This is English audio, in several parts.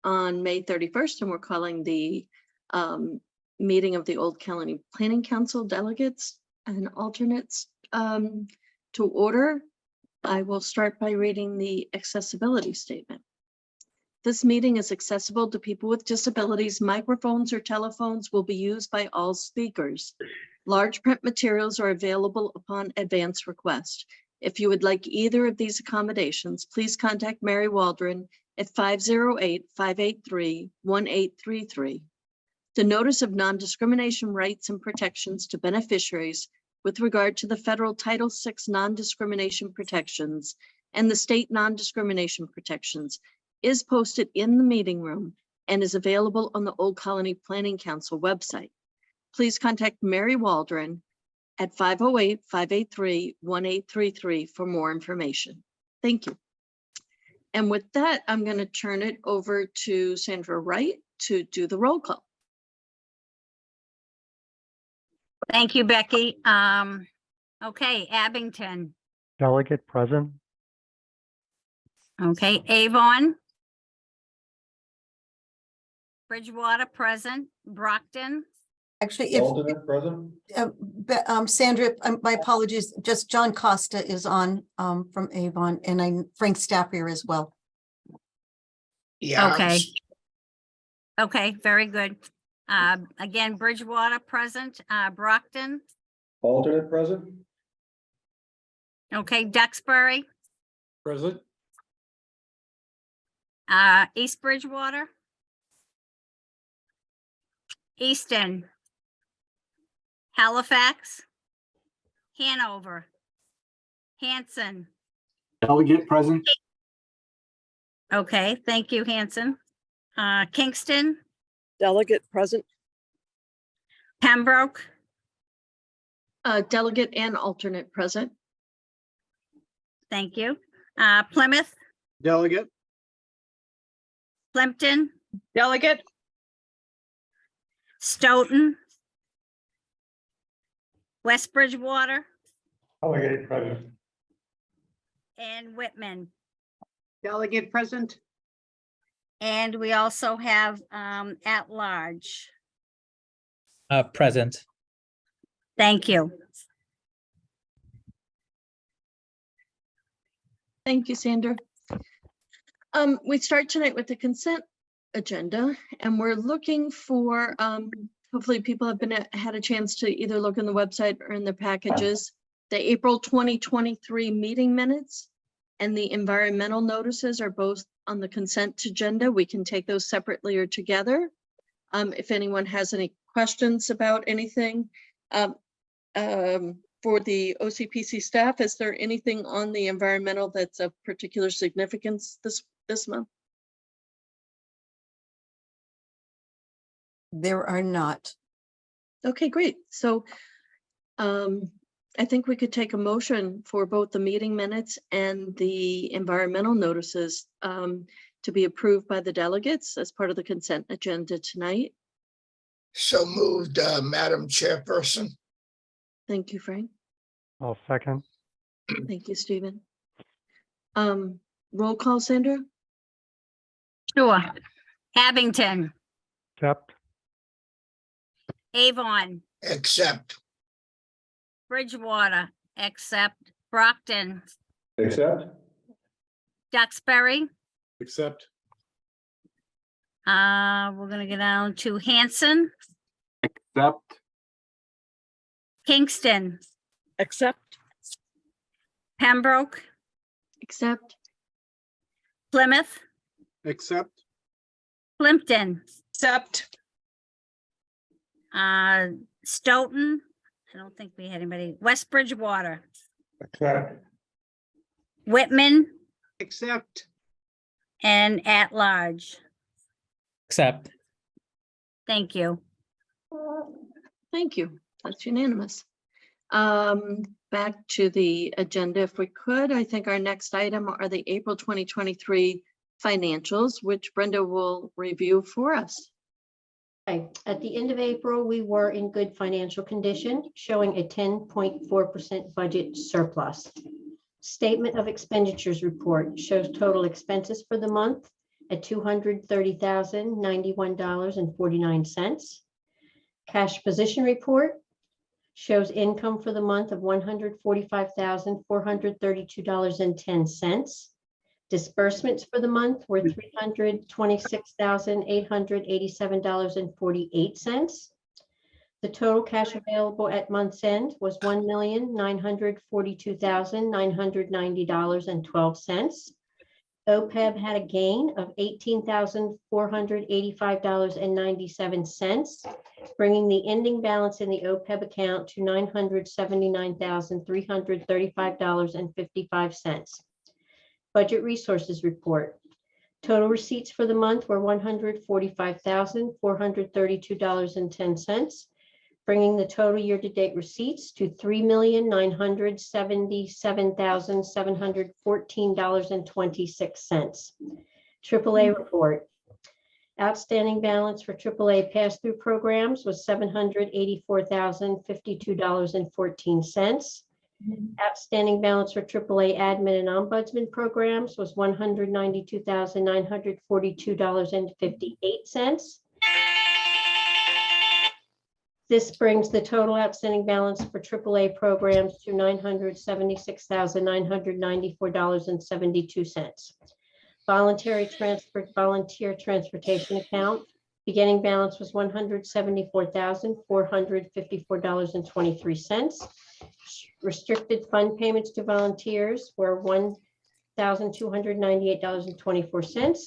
on May 31st, and we're calling the meeting of the Old Colony Planning Council delegates and alternates to order. I will start by reading the accessibility statement. This meeting is accessible to people with disabilities. Microphones or telephones will be used by all speakers. Large print materials are available upon advance request. If you would like either of these accommodations, please contact Mary Waldron at 508-583-1833. The notice of non-discrimination rights and protections to beneficiaries with regard to the federal Title VI non-discrimination protections and the state non-discrimination protections is posted in the meeting room and is available on the Old Colony Planning Council website. Please contact Mary Waldron at 508-583-1833 for more information. Thank you. And with that, I'm going to turn it over to Sandra Wright to do the roll call. Thank you, Becky. Okay, Abington. Delegate present. Okay, Avon. Bridgewater present. Brockton. Actually, if Alternate present? Sandra, my apologies, just John Costa is on from Avon, and I'm Frank Stappier as well. Yeah. Okay. Okay, very good. Again, Bridgewater present. Brockton. Alternate present? Okay, Duxbury. Present. East Bridgewater. Easton. Halifax. Hanover. Hanson. Delegate present? Okay, thank you, Hanson. Kingston. Delegate present. Pembroke. Delegate and alternate present. Thank you. Plymouth. Delegate. Plimpton. Delegate. Stoughton. West Bridgewater. Delegate present. And Whitman. Delegate present. And we also have at large. Present. Thank you. Thank you, Sandra. We start tonight with the consent agenda, and we're looking for, hopefully people have had a chance to either look on the website or in their packages, the April 2023 meeting minutes and the environmental notices are both on the consent agenda. We can take those separately or together. If anyone has any questions about anything for the OCPC staff, is there anything on the environmental that's of particular significance this month? There are not. Okay, great. So I think we could take a motion for both the meeting minutes and the environmental notices to be approved by the delegates as part of the consent agenda tonight. So moved, Madam Chairperson. Thank you, Frank. I'll second. Thank you, Stephen. Roll call, Sandra? Sure. Abington. Accept. Avon. Accept. Bridgewater. Accept. Brockton. Accept. Duxbury. Accept. We're gonna get down to Hanson. Accept. Kingston. Accept. Pembroke. Accept. Plymouth. Accept. Plimpton. Accept. Stoughton. I don't think we had anybody. West Bridgewater. Accept. Whitman. Accept. And at large. Accept. Thank you. Thank you. That's unanimous. Back to the agenda, if we could. I think our next item are the April 2023 financials, which Brenda will review for us. Okay. At the end of April, we were in good financial condition, showing a 10.4% budget surplus. Statement of expenditures report shows total expenses for the month at $230,091.49. Cash position report shows income for the month of $145,432.10. Disbursements for the month were $326,887.48. The total cash available at month's end was $1,942,990.12. OPEB had a gain of $18,485.97, bringing the ending balance in the OPEB account to $979,335.55. Budget resources report. Total receipts for the month were $145,432.10, bringing the total year-to-date receipts to $3,977,714.26. AAA report. Outstanding balance for AAA pass-through programs was $784,052.14. Outstanding balance for AAA admin and ombudsman programs was $192,942.58. This brings the total outstanding balance for AAA programs to $976,994.72. Volunteer transportation account. Beginning balance was $174,454.23. Restricted fund payments to volunteers were $1,298.24.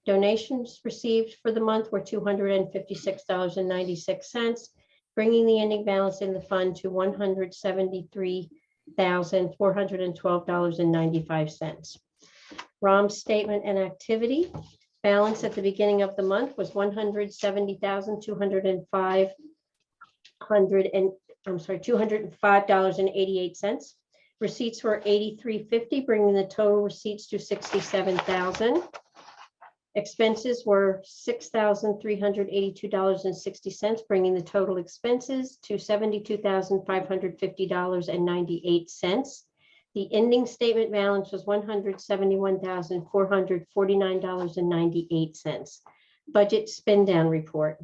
Donations received for the month were $256.96, bringing the ending balance in the fund to $173,412.95. ROM statement and activity. Balance at the beginning of the month was $205.88. Receipts were $83.50, bringing the total receipts to $67,000. Expenses were $6,382.60, bringing the total expenses to $72,550.98. The ending statement balance was $171,449.98. Budget spend down report.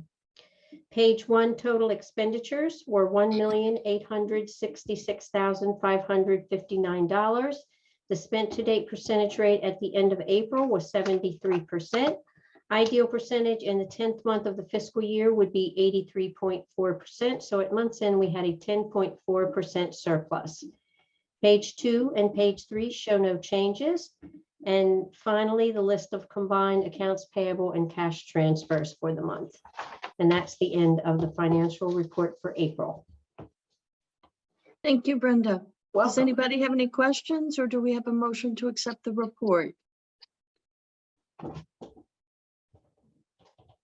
Page 1, total expenditures were $1,866,559. The spent to date percentage rate at the end of April was 73%. Ideal percentage in the 10th month of the fiscal year would be 83.4%. So at month's end, we had a 10.4% surplus. Page 2 and page 3 show no changes. And finally, the list of combined accounts payable and cash transfers for the month. And that's the end of the financial report for April. Thank you, Brenda. Does Welcome. anybody have any questions, or do we have a motion to accept the report?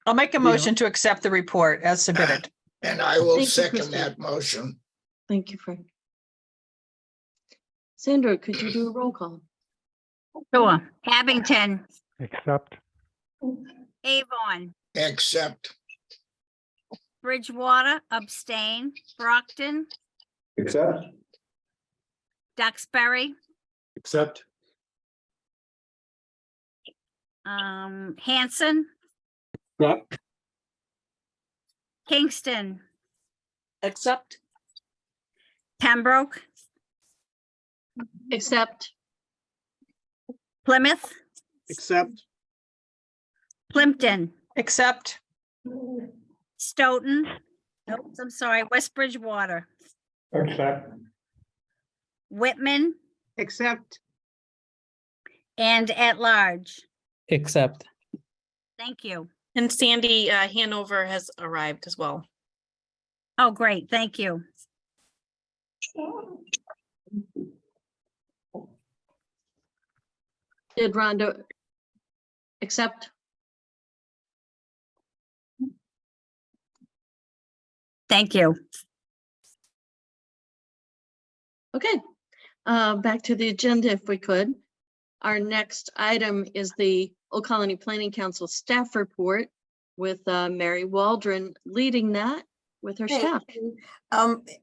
I'll make a motion to accept the report as submitted. And I will Thank you, second Christine. that motion. Thank you, Frank. Sandra, could you do a roll call? Sure. Abington, accept, Avon, Accept, Bridgewater, abstain, Brockton, Accept. Duxbury, Accept. Hanson, Accept. Kingston, Accept. Pembroke, Accept. Plymouth, Accept. Plimpton, Accept, Stoughton, oops, I'm sorry, West Bridgewater, Accept. Whitman, Accept. and at large. accept, Thank you. And Sandy Hanover has arrived as well. Oh, great. Thank you. Did Rhonda accept? Thank you. Okay, back to the agenda if we could. Our next item is the Old Colony Planning Council staff report with Mary Waldron leading that. with her Okay. staff.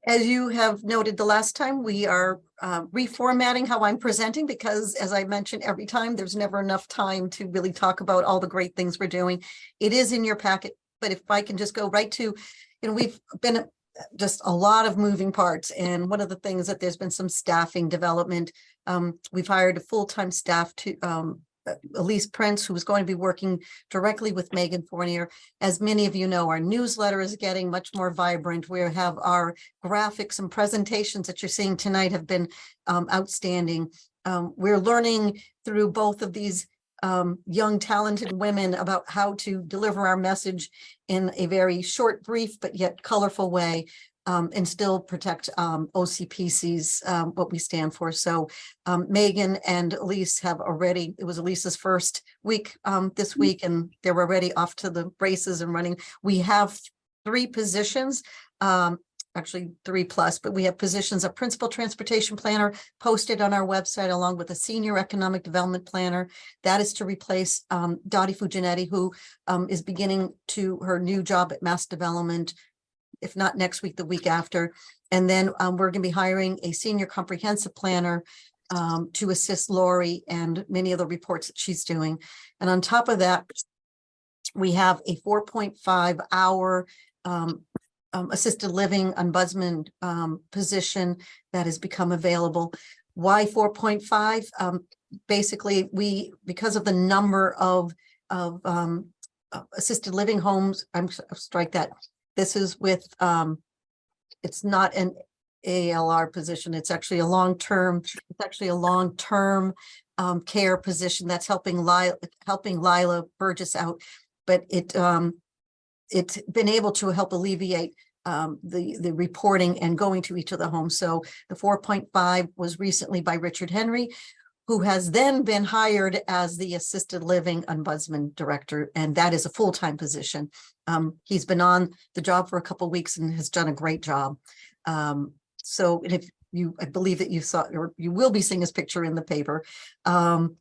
As you have noted the last time, we are reformatting how I'm presenting because as I mentioned, every time, there's never enough time to really talk about all the great things we're doing. It is in your packet, but if I can just go right to, we've been just a lot of moving parts. And one of the things that there's been some staffing development. We've hired a full-time staff to Elise Prince, who is going to be working directly with Megan Fournier. As many of you know, our newsletter is getting much more vibrant. We have our graphics and presentations that you're seeing tonight have been outstanding. We're learning through both of these young, talented women about how to deliver our message in a very short, brief, but yet colorful way. And still protect OCPC's what we stand for. So Megan and Elise have already, it was Elise's first week this week, and they're already off to the races and running. We have 3 positions, actually 3+, but we have positions, a principal transportation planner posted on our website, along with a senior economic development planner. That is to replace Dottie Fuginetti, who is beginning to her new job at Mass Development, if not next week, the week after. And then we're going to be hiring a senior comprehensive planner to assist Lori and many of the reports that she's doing. And on top of that, we have a 4.5 hour assisted living ombudsman position that has become available. Why 4.5? Basically, because of the number of assisted living homes, strike that. This is with, it's not an ALR position. It's actually a long-term, care position that's helping Lila Burgess out. But it's been able to help alleviate the reporting and going to each of the homes. So the 4.5 was recently by Richard Henry, who has then been hired as the assisted living ombudsman director, and that is a full-time position. He's been on the job for a couple of weeks and has done a great job. So and if you, I believe that you saw, or you will be seeing his picture in the paper. OCPC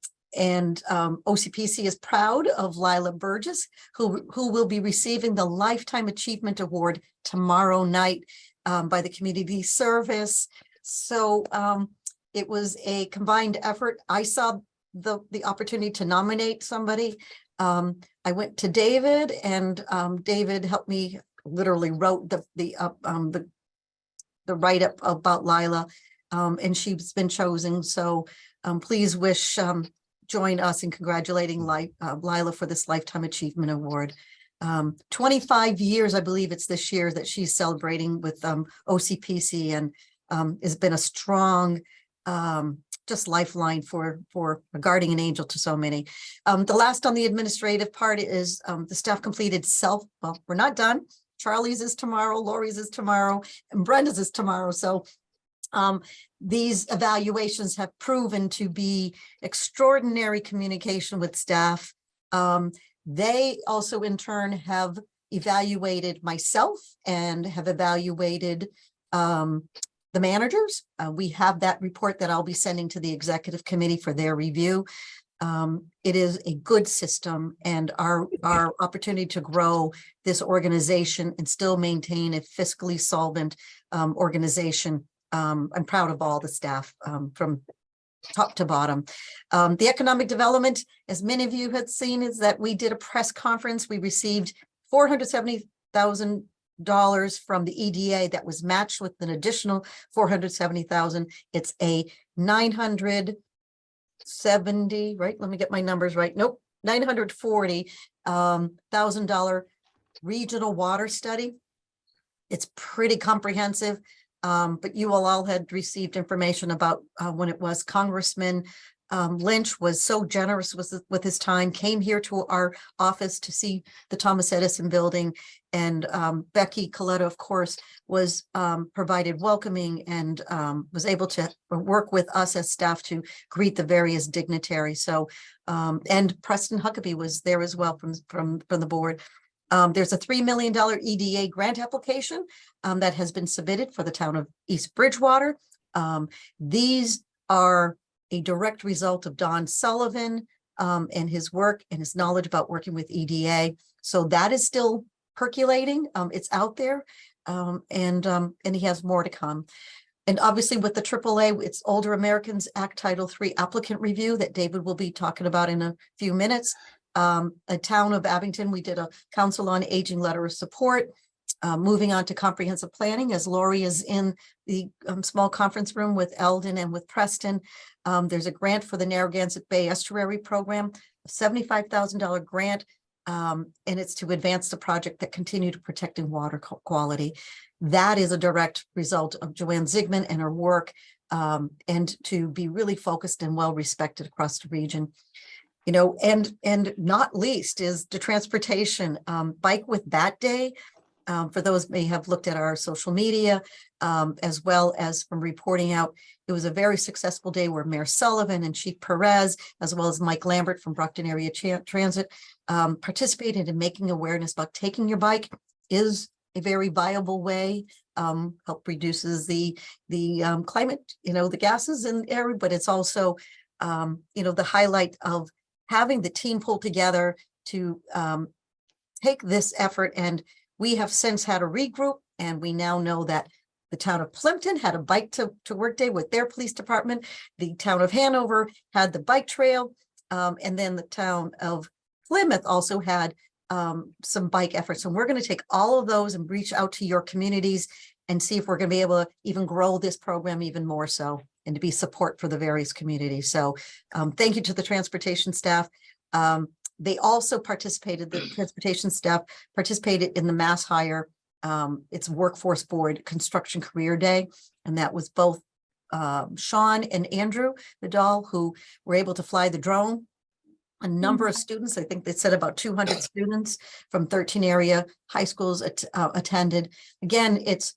is proud of Lila Burgess, who will be receiving the Lifetime Achievement Award tomorrow night by the community service. So it was a combined effort. I saw the opportunity to nominate somebody. I went to David, and David helped me, literally wrote the write-up about Lila, and she's been chosen. So please join us in congratulating Lila for this Lifetime Achievement Award. 25 years, I believe it's this year, that she's celebrating with OCPC, and has been a strong just lifeline for a guardian angel to so many. The last on the administrative part is the staff completed well, we're not done. Charlie's is tomorrow, Lori's is tomorrow, and Brenda's is tomorrow. So these evaluations have proven to be extraordinary communication with staff. They also in turn have evaluated myself and have evaluated the managers. We have that report that I'll be sending to the executive committee for their review. It is a good system, and our opportunity to grow this organization and still maintain a fiscally solvent organization. I'm proud of all the staff from top to bottom. The economic development, as many of you had seen, is that we did a press conference. We received $470,000 from the EDA that was matched with an additional $470,000. It's a 970, right? Let me get my numbers right. Nope, $940,000 regional water study. It's pretty comprehensive, but you all had received information about when it was Congressman Lynch was so generous with his time, came here to our office to see the Thomas Edison building, and Becky Coletta, of course, was provided welcoming and was able to work with us as staff to greet the various dignitaries. So, and Preston Huckabee was there as well from the board. There's a $3 million EDA grant application that has been submitted for the town of East Bridgewater. These are a direct result of Don Sullivan and his work and his knowledge about working with EDA. So that is still percolating. It's out there. and he has more to come. And obviously with the AAA, it's Older Americans Act Title III applicant review that David will be talking about in a few minutes. A town of Abington, we did a Council on Aging letter of support. Moving on to comprehensive planning, as Lori is in the small conference room with Eldon and with Preston. There's a grant for the Narragansett Bay Estuary Program, a $75,000 grant, and it's to advance the project that continue to protecting water quality. That is a direct result of Joanne Zigman and her work, and to be really focused and well respected across the region. You know, and not least is the transportation, Bike with Bat Day. For those may have looked at our social media, as well as from reporting out, it was a very successful day where Mayor Sullivan and Chief Perez, as well as Mike Lambert from Brockton Area Transit, participated in making awareness about taking your bike is a very viable way, help reduces the climate, you know, the gases in the air, but it's also, you know, the highlight of having the team pull together to take this effort. And we have since had a regroup, and we now know that the town of Plimpton had a bike to work day with their police department. The town of Hanover had the bike trail. And then the town of Plymouth also had some bike efforts. And we're going to take all of those and reach out to your communities and see if we're going to be able to even grow this program even more so, and to be support for the various communities. So thank you to the transportation staff. They also participated, the transportation staff participated in the Mass Hire, it's Workforce Board Construction Career Day. And that was both Sean and Andrew Vidal, who were able to fly the drone. A number of students, I think they said about 200 students from 13 area high schools attended. Again, it's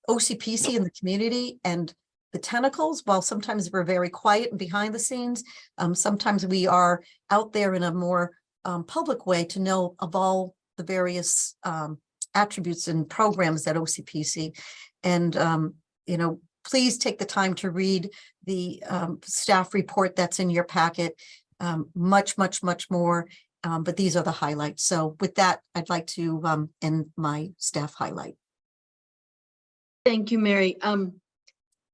OCPC in the community, and the tentacles, while sometimes we're very quiet and behind the scenes, sometimes we are out there in a more public way to know of all the various attributes and programs at OCPC. And, you know, please take the time to read the staff report that's in your packet. Much more, but these are the highlights. So with that, I'd like to end my staff highlight. Thank you, Mary.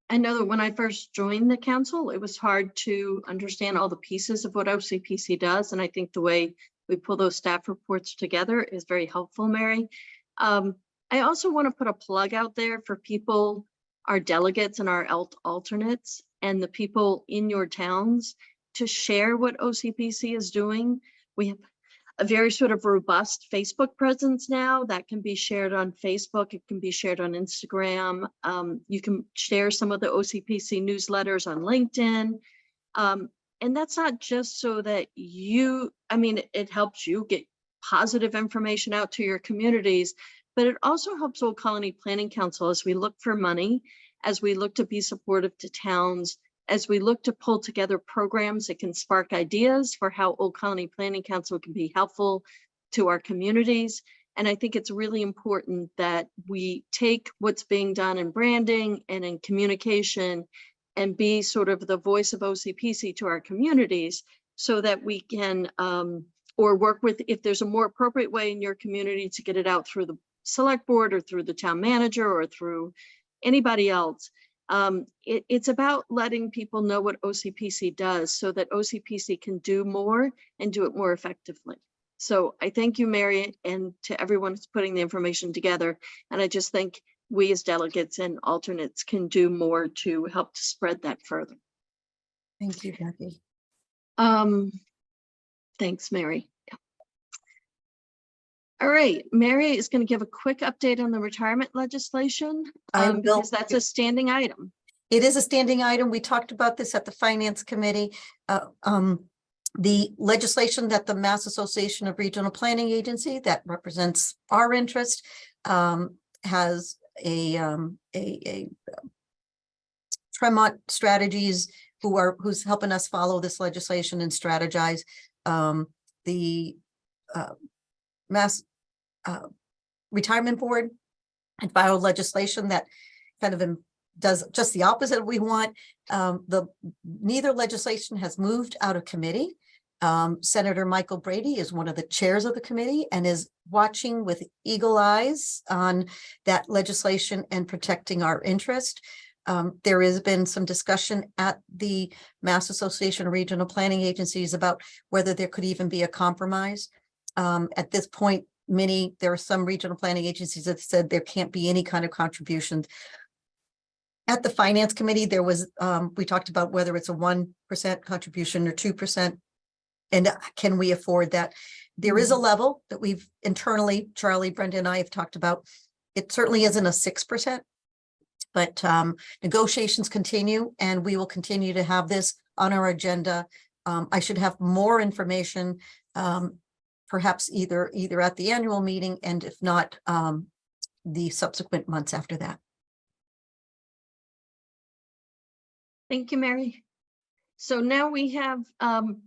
I know that when I first joined the council, it was hard to understand all the pieces of what OCPC does. And I think the way we pull those staff reports together is very helpful, Mary. I also want to put a plug out there for people, our delegates and our alternates, and the people in your towns to share what OCPC is doing. We have a very sort of robust Facebook presence now that can be shared on Facebook. It can be shared on Instagram. You can share some of the OCPC newsletters on LinkedIn. And that's not just so that you, I mean, it helps you get positive information out to your communities, but it also helps Old Colony Planning Council as we look for money, as we look to be supportive to towns, as we look to pull together programs that can spark ideas for how Old Colony Planning Council can be helpful to our communities. And I think it's really important that we take what's being done in branding and in communication and be sort of the voice of OCPC to our communities, so that we can, or work with, if there's a more appropriate way in your community to get it out through the select board or through the town manager or through anybody else. It's about letting people know what OCPC does so that OCPC can do more and do it more effectively. So I thank you, Mary, and to everyone who's putting the information together. And I just think we as delegates and alternates can do more to help to spread that further. Thank you, Becky. Thanks, Mary. Yeah. All right, Mary is going to give a quick update on the retirement legislation, because that's a standing item. It is a standing item. We talked about this at the Finance Committee. The legislation that the Mass Association of Regional Planning Agency that represents our interest has a Tremont Strategies who's helping us follow this legislation and strategize. The Mass Retirement Board had filed legislation that kind of does just the opposite we want. Neither legislation has moved out of committee. Senator Michael Brady is one of the chairs of the committee and is watching with eagle eyes on that legislation and protecting our interest. There has been some discussion at the Mass Association of Regional Planning Agencies about whether there could even be a compromise. At this point, there are some regional planning agencies that said there can't be any kind of contributions. At the Finance Committee, there was, we talked about whether it's a 1% contribution or 2%. And can we afford that? There is a level that we've internally, Charlie, Brenda, and I have talked about. It certainly isn't a 6%, but negotiations continue, and we will continue to have this on our agenda. I should have more information, perhaps either at the annual meeting, and if not, the subsequent months after that. Thank you, Mary. So now we have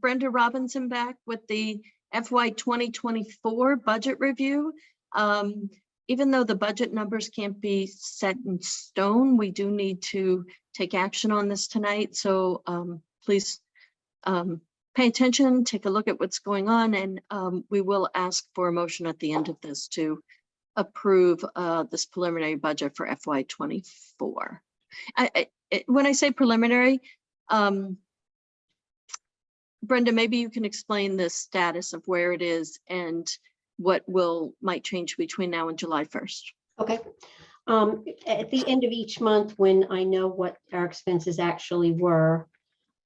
Brenda Robinson back with the FY 2024 budget review. Even though the budget numbers can't be set in stone, we do need to take action on this tonight. So please pay attention, take a look at what's going on, and we will ask for a motion at the end of this to approve this preliminary budget for FY 24. When I say preliminary, Brenda, maybe you can explain the status of where it is and what might change between now and July 1st. Okay. At the end of each month, when I know what our expenses actually were,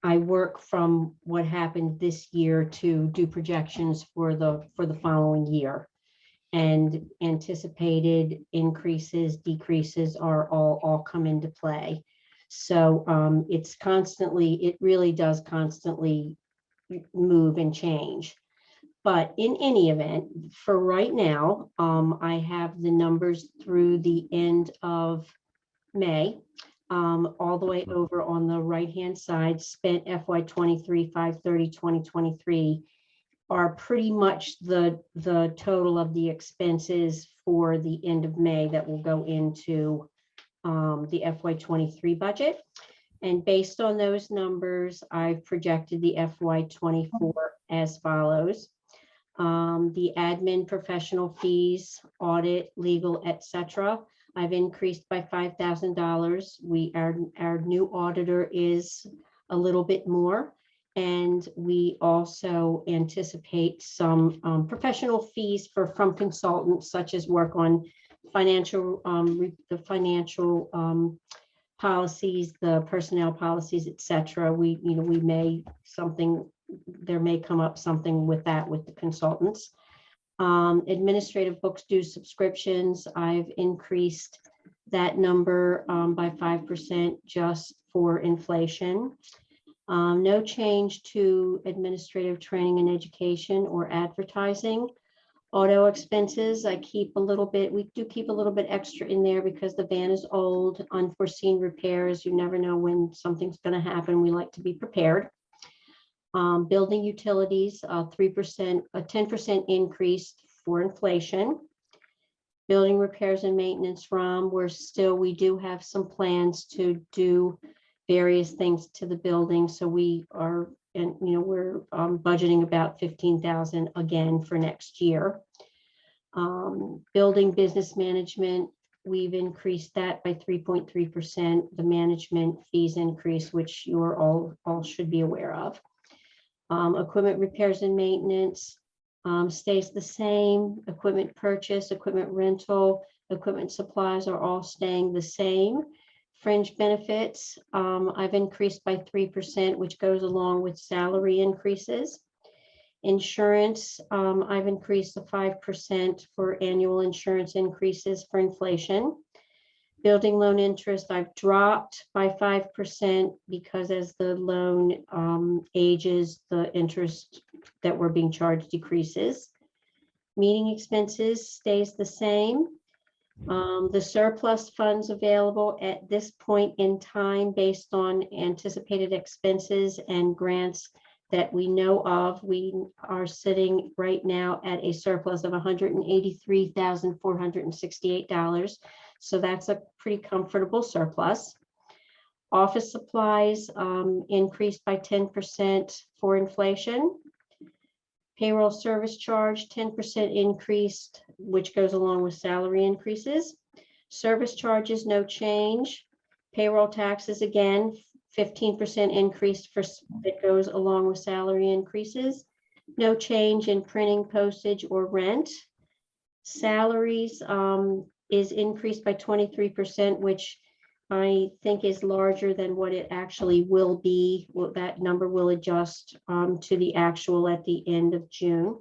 I work from what happened this year to do projections for the following year. And anticipated increases, decreases are all come into play. So it really does constantly move and change. But in any event, for right now, I have the numbers through the end of May, all the way over on the right-hand side, spent FY 23, 5/30/2023 are pretty much the total of the expenses for the end of May that will go into the FY 23 budget. And based on those numbers, I've projected the FY 24 as follows. The admin, professional fees, audit, legal, etc. I've increased by $5,000. Our new auditor is a little bit more. And we also anticipate some professional fees from consultants, such as work on financial, the financial policies, the personnel policies, etc. There may come up something with that with the consultants. Administrative books due subscriptions, I've increased that number by 5% just for inflation. No change to administrative training and education or advertising. Auto expenses, we do keep a little bit extra in there because the van is old, unforeseen repairs. You never know when something's going to happen. We like to be prepared. Building utilities, 3%, a 10% increase for inflation. Building repairs and maintenance, we do have some plans to do various things to the building. So we're budgeting about $15,000 again for next year. Building business management, we've increased that by 3.3%. The management fees increase, which you are all should be aware of. Equipment repairs and maintenance stays the same. Equipment purchase, equipment rental, equipment supplies are all staying the same. Fringe benefits, I've increased by 3%, which goes along with salary increases. Insurance, I've increased to 5% for annual insurance increases for inflation. Building loan interest, I've dropped by 5% because as the loan ages, the interest that we're being charged decreases. Meeting expenses stays the same. The surplus funds available at this point in time based on anticipated expenses and grants that we know of, we are sitting right now at a surplus of $183,468. So that's a pretty comfortable surplus. Office supplies increased by 10% for inflation. Payroll service charge, 10% increased, which goes along with salary increases. Service charges, no change. Payroll taxes, again, 15% increase that goes along with salary increases. No change in printing, postage, or rent. Salaries is increased by 23%, which I think is larger than what it actually will be. Well, that number will adjust to the actual at the end of June.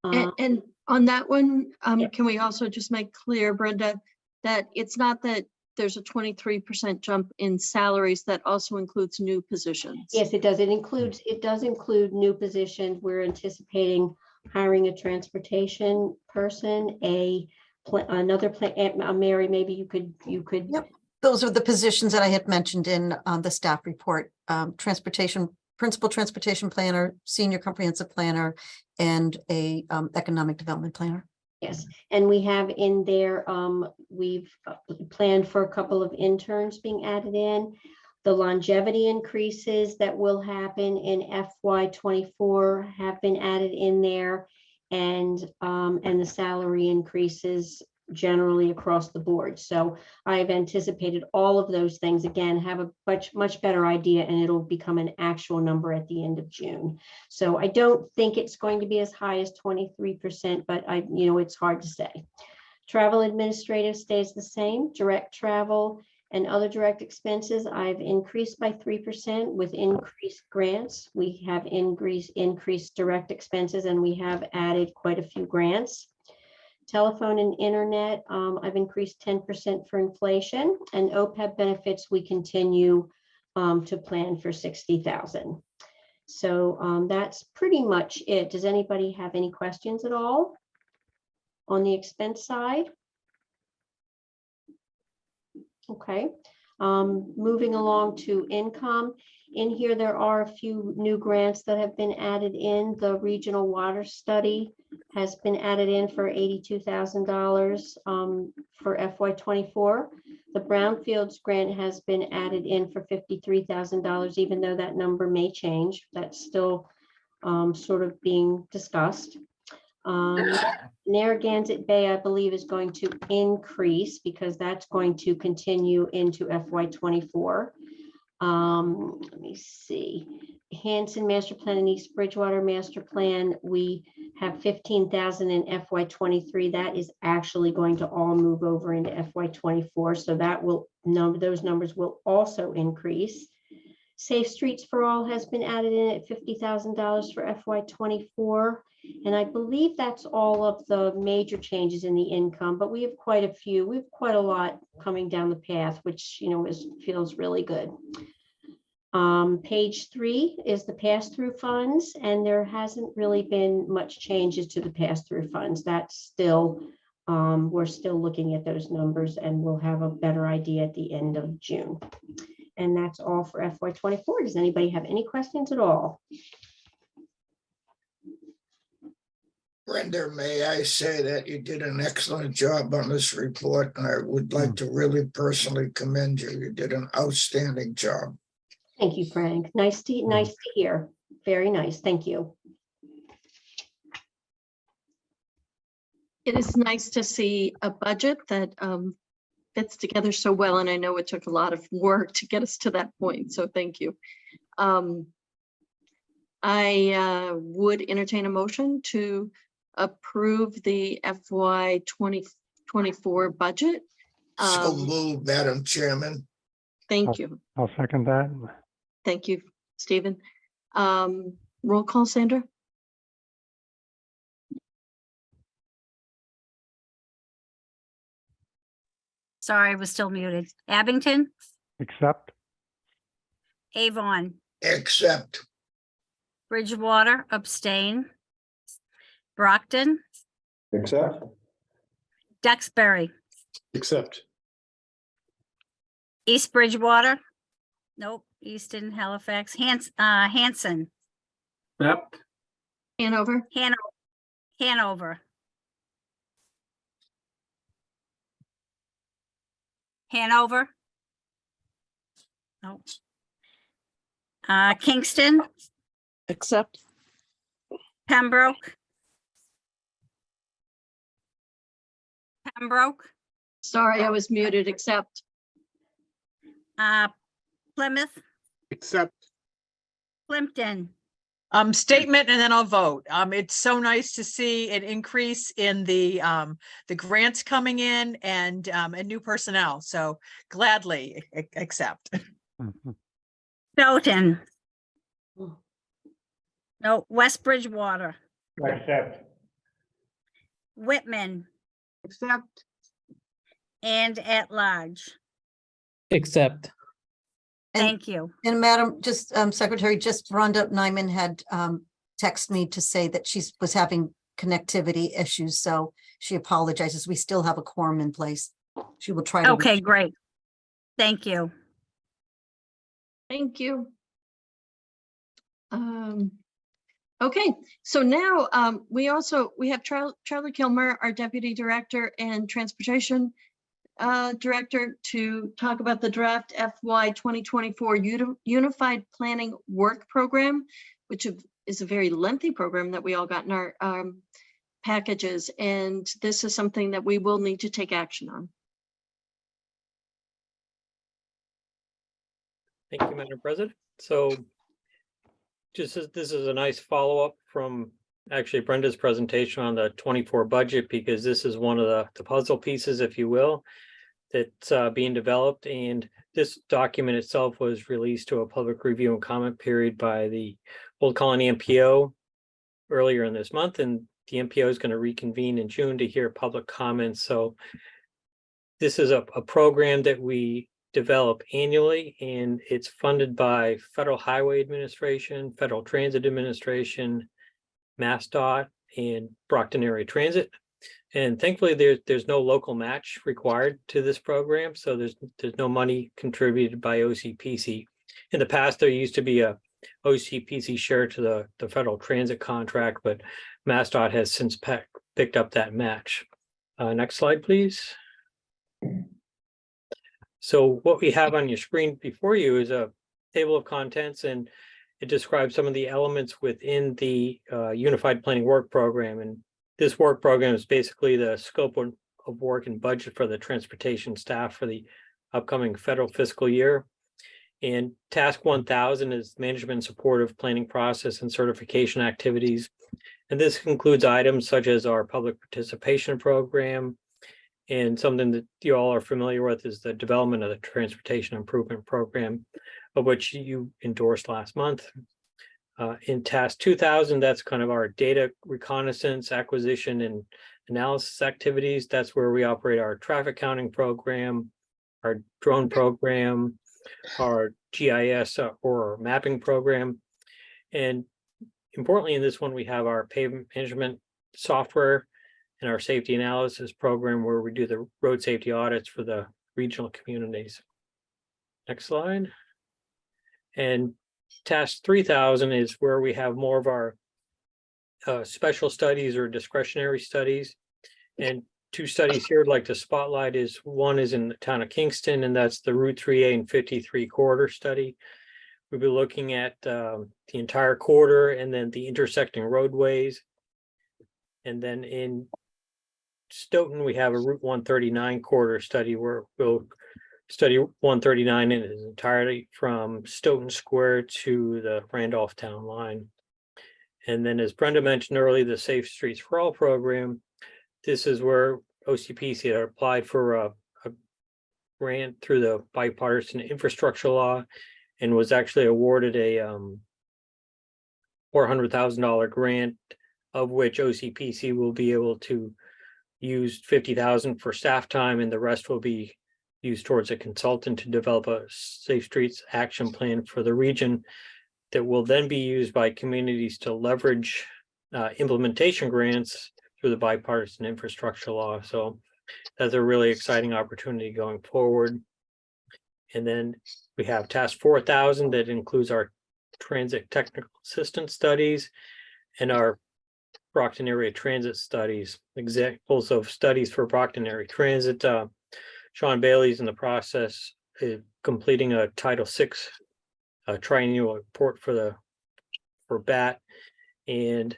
And on that one, Yeah. can we also just make clear, Brenda, that it's not that there's a 23% jump in salaries, that also includes new positions? Yes, it does. It does include new positions. We're anticipating hiring a transportation person, Mary, maybe you could. Yep. Those are the positions that I had mentioned in the staff report, principal transportation planner, senior comprehensive planner, and a economic development planner. Yes, and we have in there, we've planned for a couple of interns being added in. The longevity increases that will happen in FY24 have been added in there, and the salary increases generally across the board. So I've anticipated all of those things, again, have a much better idea, and it'll become an actual number at the end of June. So I don't think it's going to be as high as 23%, but it's hard to say. Travel administrative stays the same. Direct travel and other direct expenses, I've increased by 3% with increased grants. We have increased direct expenses, and we have added quite a few grants. Telephone and internet, I've increased 10% for inflation, and OPEB benefits, we continue to plan for 60,000. So that's pretty much it. Does anybody have any questions at all on the expense side? Okay, moving along to income. In here, there are a few new grants that have been added in. The regional water study has been added in for $82,000 for FY24. The Brownfields grant has been added in for $53,000, even though that number may change. That's still sort of being discussed. Narragansett Bay, I believe, is going to increase because that's going to continue into FY24. Let me see. Hanson Master Plan and East Bridgewater Master Plan, we have 15,000 in FY23. That is actually going to all move over into FY24. So that will those numbers will also increase. Safe Streets for All has been added in at $50,000 for FY24. And I believe that's all of the major changes in the income, but we have quite a few. We have quite a lot coming down the path, which, feels really good. Page 3 is the pass-through funds, and there hasn't really been much changes to the pass-through funds. That's still, we're still looking at those numbers, and we'll have a better idea at the end of June. And that's all for FY24. Does anybody have any questions at all? Brenda, may I say that you did an excellent job on this report, and I would like to really personally commend you. You did an outstanding job. Thank you, Frank. Nice to hear. Very nice. Thank you. It is nice to see a budget that fits together so well, and I know it took a lot of work to get us to that point, so thank you. I would entertain a motion to approve the FY 2024 budget. So moved, Madam Chairman. Thank you. I'll second that. Thank you, Stephen. Roll call, Sandra? Sorry, I was still muted. Abington, Accept. Avon, Accept. Bridgewater, abstain. Brockton, Accept. Duxbury, Accept. East Bridgewater. Nope, Easton, Halifax, Hanson, Accept. Hanover? Hanover. Hanover. Nope. Kingston, Accept. Pembroke. Pembroke, Sorry, I was muted, accept. Plymouth, Accept. Plimpton, Statement and then I'll vote. It's so nice to see an increase in the grants coming in and new personnel. So gladly accept. Mhm. Stoughton. No, West Bridgewater, Accept. Whitman, accept, and at large. accept, And- Thank you. And Madam, just Secretary, just Rhonda Nyman had texted me to say that she was having connectivity issues, so she apologizes. We still have a quorum in place. She will try to. Okay, great. Thank you. Thank you. Okay, so now we have Charlie Kilmer, our Deputy Director and Transportation Director, to talk about the draft FY 2024 Unified Planning Work Program, which is a very lengthy program that we all got in our packages. And this is something that we will need to take action on. Thank you, Madam President. So this is a nice follow-up from actually Brenda's presentation on the 24 budget, because this is one of the puzzle pieces, if you will, that's being developed. And this document itself was released to a public review and comment period by the Old Colony MPO earlier in this month, and the MPO is going to reconvene in June to hear public comments. So this is a program that we develop annually, and it's funded by Federal Highway Administration, Federal Transit Administration, MassDOT, and Brockton Area Transit. And thankfully, there's no local match required to this program, so there's no money contributed by OCPC. In the past, there used to be a OCPC share to the Federal Transit contract, but MassDOT has since picked up that match. Next slide, please. So what we have on your screen before you is a table of contents, and it describes some of the elements within the Unified Planning Work Program. And this work program is basically the scope of work and budget for the transportation staff for the upcoming federal fiscal year. And Task 1000 is management and supportive planning process and certification activities. And this includes items such as our public participation program, and something that you all are familiar with is the development of the Transportation Improvement Program, of which you endorsed last month. In Task 2000, that's kind of our data reconnaissance, acquisition, and analysis activities. That's where we operate our traffic counting program, our drone program, our GIS or mapping program. And importantly, in this one, we have our pavement management software and our safety analysis program, where we do the road safety audits for the regional communities. Next slide. And Task 3000 is where we have more of our special studies or discretionary studies. And two studies here I'd like to spotlight is one is in the town of Kingston, and that's the Route 3A and 53 corridor study. We'll be looking at the entire corridor and then the intersecting roadways. And then in Stoughton, we have a Route 139 corridor study where we'll study 139 in its entirety from Stoughton Square to the Randolph Town line. And then, as Brenda mentioned earlier, the Safe Streets for All program, this is where OCPC had applied for a grant through the bipartisan infrastructure law and was actually awarded a $400,000 grant, of which OCPC will be able to use $50,000 for staff time, and the rest will be used towards a consultant to develop a Safe Streets action plan for the region that will then be used by communities to leverage implementation grants through the bipartisan infrastructure law. So that's a really exciting opportunity going forward. And then we have Task 4000 that includes our transit technical assistance studies and our Brockton area transit studies. Examples of studies for Brockton area transit. Sean Bailey's in the process of completing a Title VI triennial report for BAT, and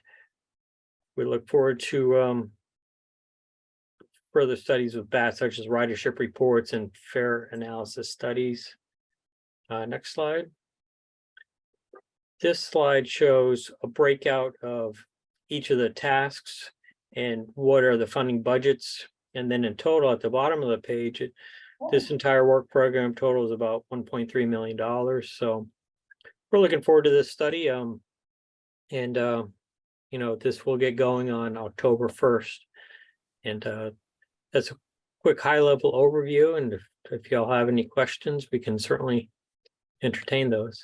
We look forward to further studies of BAT, such as ridership reports and fare analysis studies. Next slide. This slide shows a breakout of each of the tasks and what are the funding budgets. And then in total, at the bottom of the page, this entire work program total is about $1.3 million. So we're looking forward to this study. You know, this will get going on October 1st. And that's a quick high-level overview. And if y'all have any questions, we can certainly entertain those.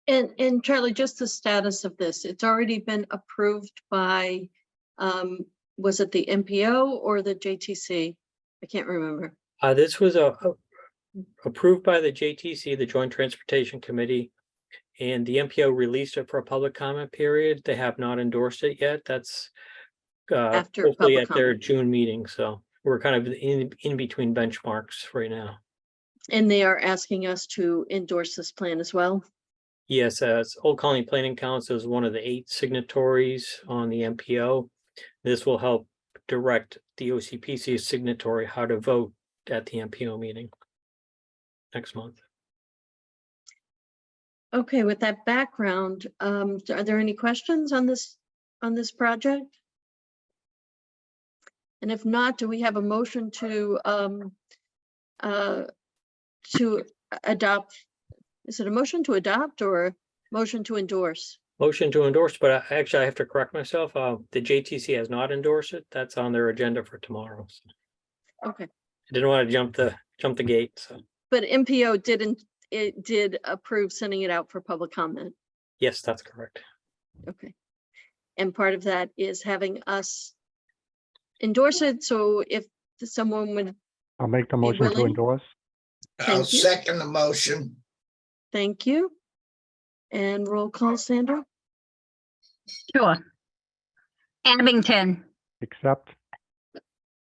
And Charlie, just the status of this, it's already been approved by, was it the MPO or the JTC? I can't remember. This was approved by the JTC, the Joint Transportation Committee, and the MPO released it for a public comment period. They have not endorsed it yet. That's After hopefully public at their comment. June meeting. So we're kind of in between benchmarks right now. And they are asking us to endorse this plan as well. Yes, Old Colony Planning Council is one of the 8 signatories on the MPO. This will help direct the OCPC signatory how to vote at the MPO meeting next month. Okay, with that background, are there any questions on this project? And if not, do we have a motion to adopt? Is it a motion to adopt or a motion to endorse? Motion to endorse, but actually I have to correct myself. The JTC has not endorsed it. That's on their agenda for tomorrow. So Okay, I didn't want to jump the gate. So but MPO did approve sending it out for public comment. yes, that's correct. Okay. And part of that is having us endorse it. So if someone would, I'll make the motion to willing? endorse. I'll Thank you. second the motion. thank you. And roll call, Sandra? Sure. Abington, Accept.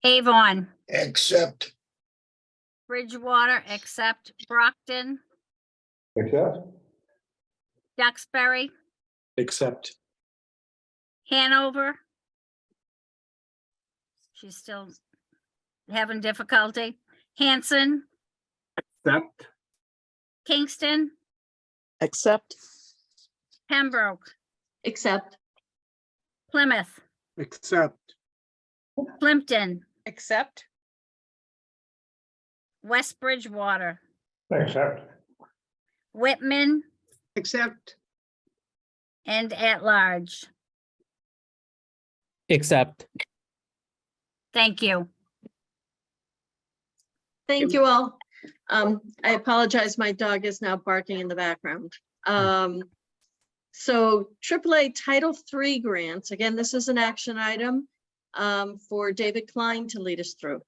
Avon, Accept. Bridgewater, accept, Brockton, Accept. Duxbury, Accept. Hanover. She's still having difficulty. Hanson, Accept. Kingston, accept, Pembroke, Accept. Plymouth, Accept. Plimpton, Accept. West Bridgewater, Accept. Whitman, accept, and at large. Accept. Thank you. Thank you all. I apologize, my dog is now barking in the background. So AAA Title III grants, again, this is an action item for David Klein to lead us through.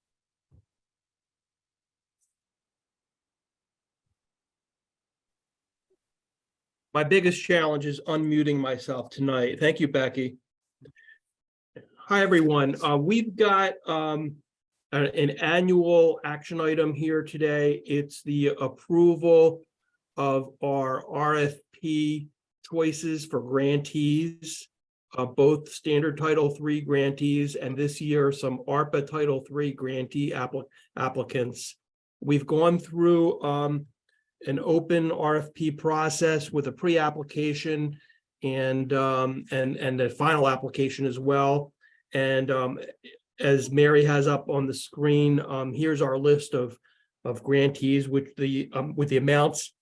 My biggest challenge is unmuting myself tonight. Thank you, Becky. Hi, everyone. We've got an annual action item here today. It's the approval of our RFP choices for grantees, both standard Title III grantees, and this year some ARPA Title III grantee applicants. We've gone through an open RFP process with a pre-application and a final application as well. And as Mary has up on the screen, here's our list of grantees with the amounts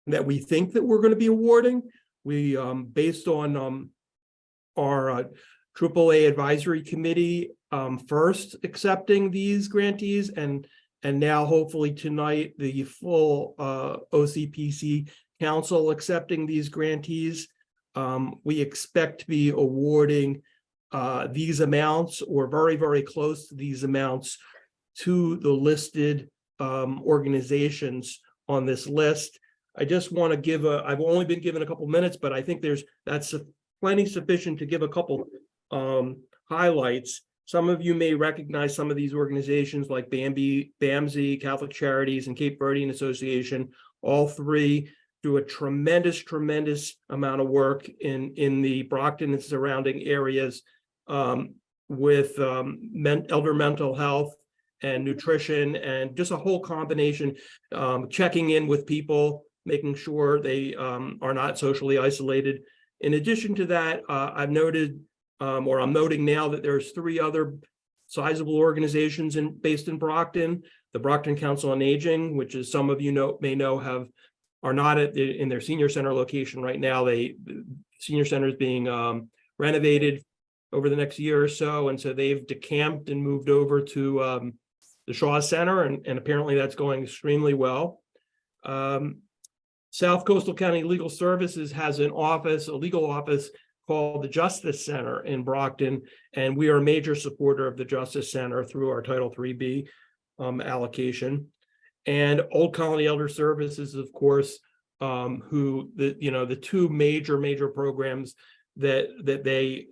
that we think that we're going to be awarding. We based on our AAA advisory committee first accepting these grantees, and now hopefully tonight the full OCPC council accepting these grantees. We expect to be awarding these amounts or very, very close to these amounts to the listed organizations on this list. I just want to give I've only been given a couple minutes, but I think that's plenty sufficient to give a couple highlights. Some of you may recognize some of these organizations like BAMSI, Catholic Charities, and Cape Verdean Association. All three do a tremendous amount of work in the Brockton and surrounding areas with elder mental health and nutrition and just a whole combination, checking in with people, making sure they are not socially isolated. In addition to that, I've noted, or I'm noting now, that there's 3 other sizable organizations based in Brockton. The Brockton Council on Aging, which is some of you may know are not in their senior center location right now. The senior center is being renovated over the next year or so, and so they've decamped and moved over to the Shaw Center, and apparently that's going extremely well. South Coastal County Legal Services has a legal office called the Justice Center in Brockton, and we are a major supporter of the Justice Center through our Title III-B allocation. And Old Colony Elder Services, of course, the 2 major programs that they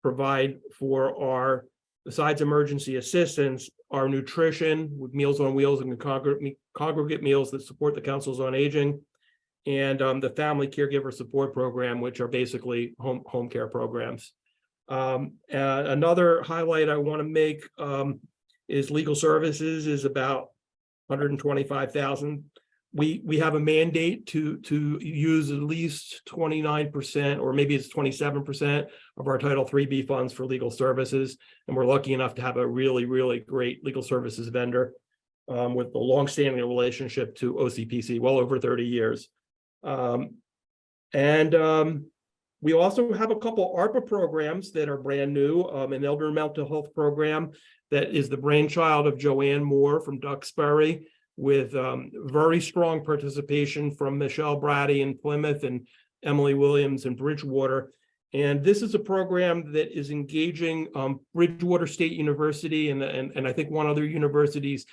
provide for our, besides emergency assistance, our nutrition with Meals on Wheels and congregate meals that support the Councils on Aging, and the Family Caregiver Support Program, which are basically home care programs. Another highlight I want to make is legal services is about $125,000. We have a mandate to use at least 29%, or maybe it's 27% of our Title III-B funds for legal services. And we're lucky enough to have a really great legal services vendor with a longstanding relationship to OCPC, well over 30 years. We also have a couple ARPA programs that are brand new. An elder mental health program that is the brainchild of Joanne Moore from Duxbury, with very strong participation from Michelle Brady in Plymouth and Emily Williams in Bridgewater. And this is a program that is engaging Bridgewater State University and I think one other university's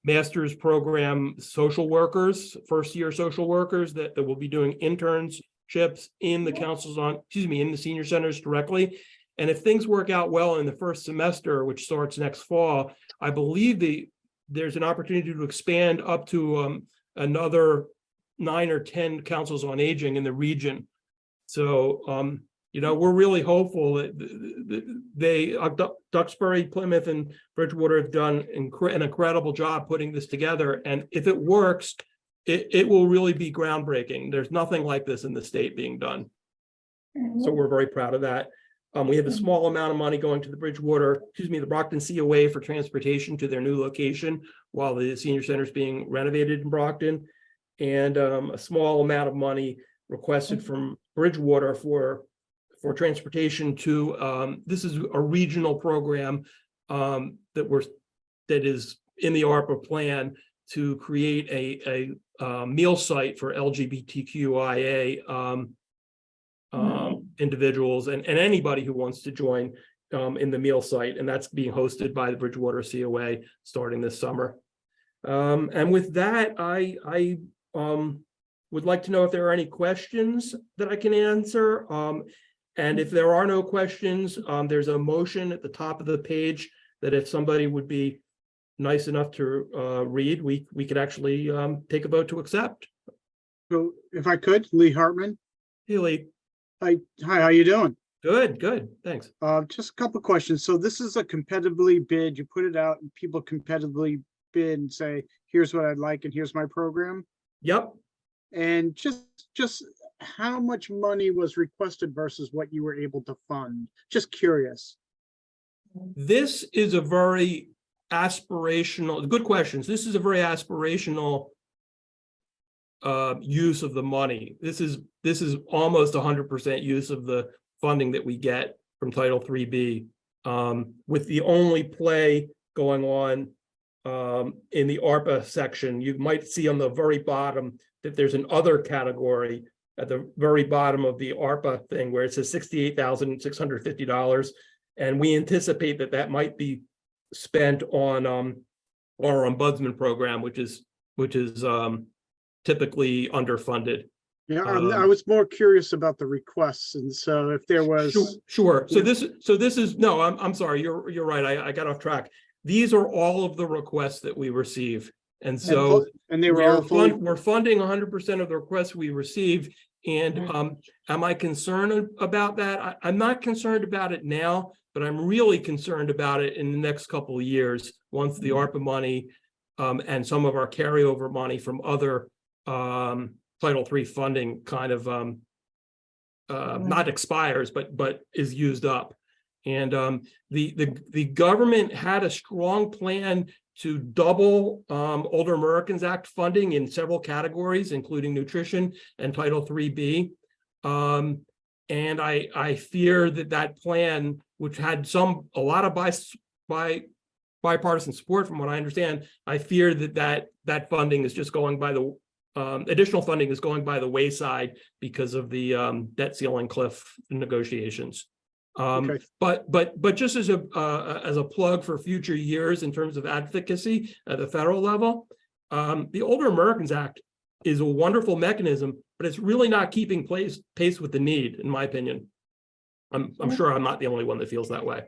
master's program social workers, first-year social workers that will be doing internships in the in the senior centers directly. And if things work out well in the first semester, which starts next fall, I believe there's an opportunity to expand up to another 9 or 10 councils on aging in the region. So, we're really hopeful that Duxbury, Plymouth, and Bridgewater have done an incredible job putting this together. And if it works, it will really be groundbreaking. There's nothing like this in the state being done. So we're very proud of that. We have a small amount of money going to the the Brockton COA for transportation to their new location while the senior center is being renovated in Brockton, and a small amount of money requested from Bridgewater for transportation to this is a regional program that is in the ARPA plan to create a meal site for LGBTQIA individuals and anybody who wants to join in the meal site, and that's being hosted by the Bridgewater COA starting this summer. And with that, I would like to know if there are any questions that I can answer. And if there are no questions, there's a motion at the top of the page that if somebody would be nice enough to read, we could actually take a vote to accept. So if I could, Lee Hartman. Hey, Lee. Hi, how you doing? Good, thanks. Just a couple of questions. So this is a competitively bid. You put it out and people competitively bid and say, here's what I'd like and here's my program. Yep. And just how much money was requested versus what you were able to fund? Just curious. This is a very aspirational, good questions. This is a very aspirational use of the money. This is almost 100% use of the funding that we get from Title III-B, with the only play going on in the ARPA section. You might see on the very bottom that there's an other category at the very bottom of the ARPA thing where it says $68,650, and we anticipate that might be spent on our ombudsman program, which is typically underfunded. Yeah, I was more curious about the requests, and so if there was sure. So this is no. I'm sorry. You're right. I got off track. These are all of the requests that we receive, And so And they were all fully, we're funding 100% of the requests we receive. And am I concerned about that? I'm not concerned about it now, but I'm really concerned about it in the next couple of years, once the ARPA money and some of our carryover money from other Title III funding kind of not expires, but is used up. And the government had a strong plan to double Older Americans Act funding in several categories, including nutrition and Title IIIB. And I fear that plan, which had a lot of bipartisan support from what I understand, I fear that funding is just going by the additional funding is going by the wayside because of the debt ceiling cliff negotiations. Okay. But just as a plug for future years in terms of advocacy at the federal level, the Older Americans Act is a wonderful mechanism, but it's really not keeping pace with the need, in my opinion. I'm sure I'm not the only one that feels that way.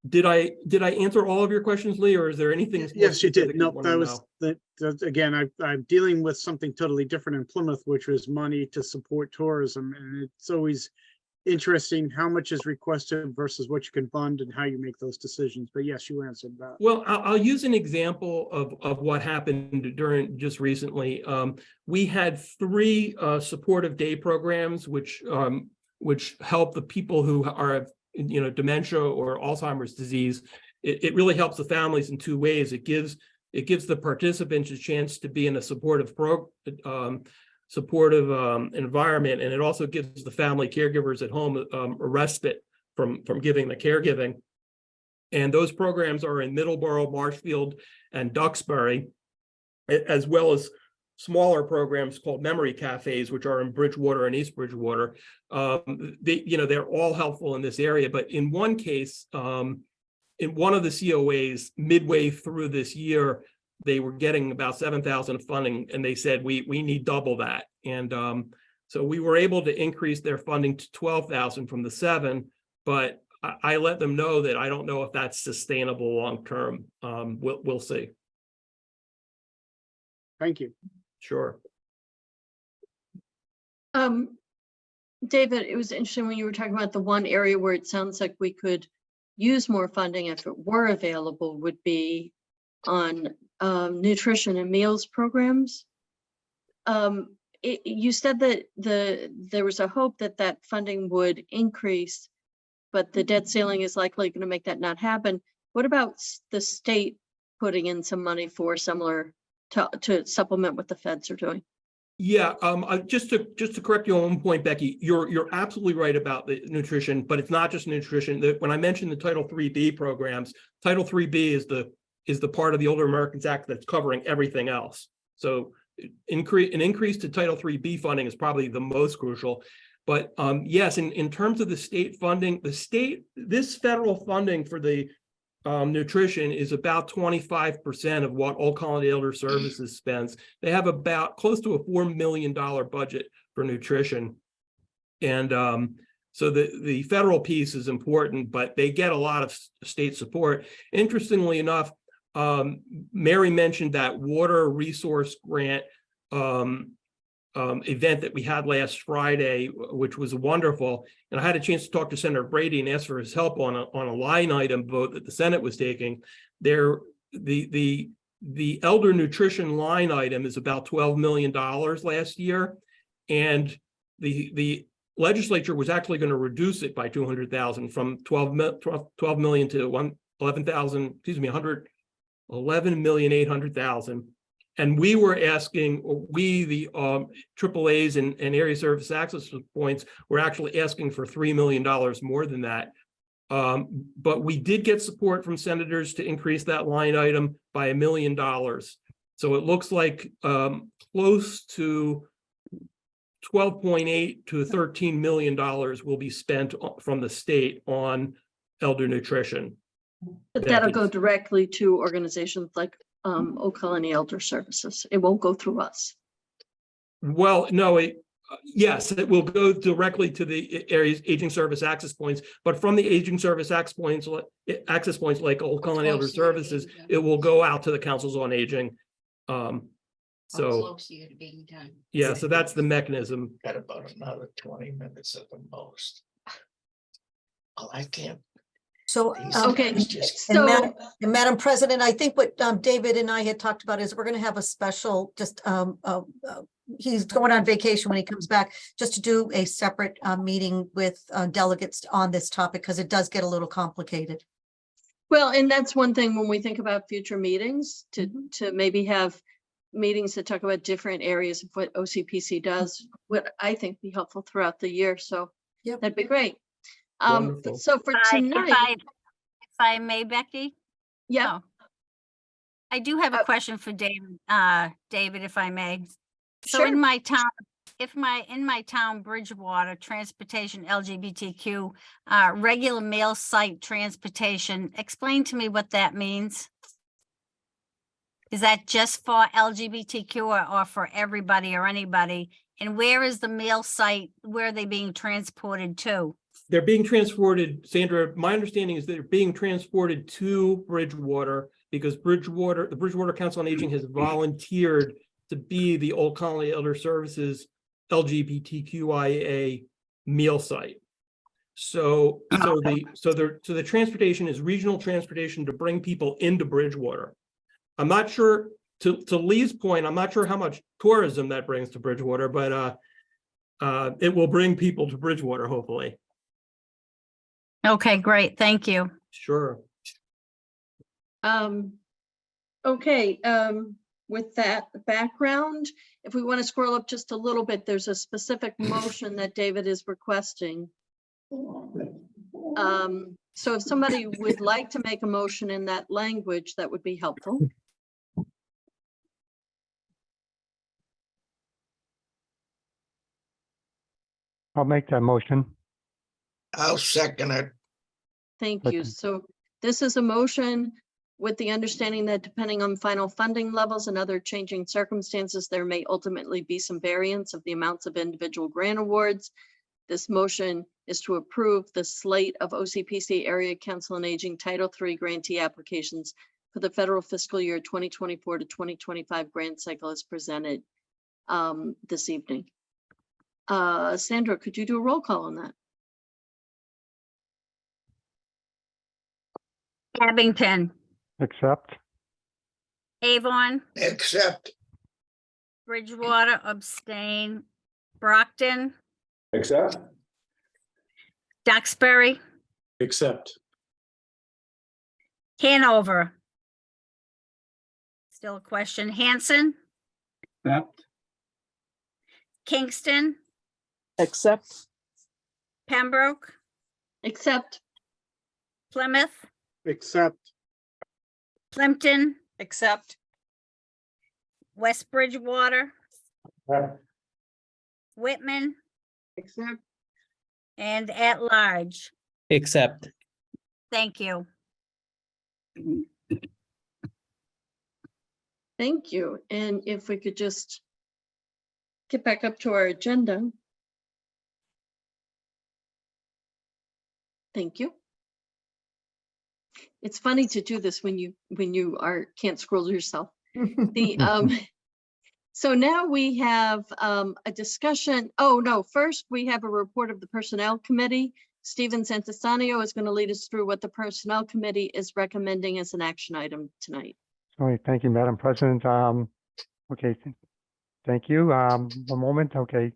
Did I answer all of your questions, Lee, or is there anything? yes, you did. No, want that to was, know? again, I'm dealing with something totally different in Plymouth, which was money to support tourism. And it's always interesting how much is requested versus what you can fund and how you make those decisions. But yes, you answered that. Well, I'll use an example of what happened during just recently. We had 3 supportive day programs, which help the people who are, dementia or Alzheimer's disease. It really helps the families in 2 ways. It gives the participants a chance to be in a supportive environment, and it also gives the family caregivers at home a respite from giving the caregiving. And those programs are in Middleborough, Marshfield, and Duxbury, as well as smaller programs called memory cafes, which are in Bridgewater and East Bridgewater. They're all helpful in this area. But in one case, in one of the COAs, midway through this year, they were getting about 7,000 funding, and they said we need double that. And so we were able to increase their funding to 12,000 from the 7, but I let them know that I don't know if that's sustainable long term. We'll see. Thank you. Sure. David, it was interesting when you were talking about the one area where it sounds like we could use more funding if it were available would be on nutrition and meals programs. You said that there was a hope that funding would increase, but the debt ceiling is likely going to make that not happen. What about the state putting in some money for similar to supplement what the feds are doing? Yeah, just to correct you on one point, Becky, you're absolutely right about the nutrition, but it's not just nutrition. When I mentioned the Title IIIB programs, Title IIIB is the part of the Older Americans Act that's covering everything else. So an increase to Title IIIB funding is probably the most crucial. But yes, in terms of the state funding, this federal funding for the nutrition is about 25% of what Old Colony Elder Services spends. They have about close to a $4 million budget for nutrition. And so the federal piece is important, but they get a lot of state support. Interestingly enough, Mary mentioned that water resource grant event that we had last Friday, which was wonderful. And I had a chance to talk to Senator Brady and ask for his help on a line item vote that the Senate was taking. The elder nutrition line item is about $12 million last year. And the legislature was actually going to reduce it by 200,000 from 12 million to 11,800,000. And we were asking, the AAAs and area service access points were actually asking for $3 million more than that. But we did get support from senators to increase that line item by $1 million. So it looks like close to $12.8 to $13 million will be spent from the state on elder nutrition. But that'll go directly to organizations like Old Colony Elder Services. It won't go through us. Well, no, Yes, it will go directly to the area's aging service access points, but from the aging service access points like Old Colony Elder Services, it will go out to the councils on aging. So, yeah, so that's the mechanism. Got about another 20 minutes at the most. Oh, I can't. So, Okay, and so, Madam President, I think what David and I had talked about is we're going to have a special, he's going on vacation when he comes back, just to do a separate meeting with delegates on this topic, because it does get a little complicated. well, and that's one thing when we think about future meetings, to maybe have meetings that talk about different areas of what OCPC does, would I think be helpful throughout the year. So Yep. that'd be great. Wonderful. So for tonight, If I may, Becky? yeah, Oh. I do have a question for David, David, if I may. So sure. in my town, in my town, Bridgewater, transportation LGBTQ, regular mail site transportation, explain to me what that means. Is that just for LGBTQ or for everybody or anybody? And where is the mail site? Where are they being transported to? They're being transported, Sandra, my understanding is they're being transported to Bridgewater because the Bridgewater Council on Aging has volunteered to be the Old Colony Elder Services LGBTQIA meal site. So the transportation is regional transportation to bring people into Bridgewater. I'm not sure, to Lee's point, I'm not sure how much tourism that brings to Bridgewater, but it will bring people to Bridgewater, hopefully. Okay, great. Thank you. Sure. Okay, with that background, if we want to scroll up just a little bit, there's a specific motion that David is requesting. So if somebody would like to make a motion in that language, that would be helpful. I'll make that motion. I'll second it. Thank you. So this is a motion with the understanding that depending on final funding levels and other changing circumstances, there may ultimately be some variance of the amounts of individual grant awards. This motion is to approve the slate of OCPC Area Council on Aging Title III grantee applications for the federal fiscal year 2024 to 2025 grant cycle as presented this evening. Sandra, could you do a roll call on that? Abington, Accept. Avon, Accept. Bridgewater, abstain, Brockton, Accept. Duxbury, Accept. Hanover. Still a question. Hanson, Accept. Kingston, Accept. Pembroke, Accept. Plymouth, Accept. Plimpton, Accept. West Bridgewater, Whitman, Accept. and at large. Accept. Thank you. Thank you. And if we could just get back up to our agenda. Thank you. It's funny to do this when you can't scroll yourself. So now we have a discussion. Oh, no, first we have a report of the Personnel Committee. Stephen Santisanio is going to lead us through what the Personnel Committee is recommending as an action item tonight. All right, thank you, Madam President. Okay, thank you. One moment, okay.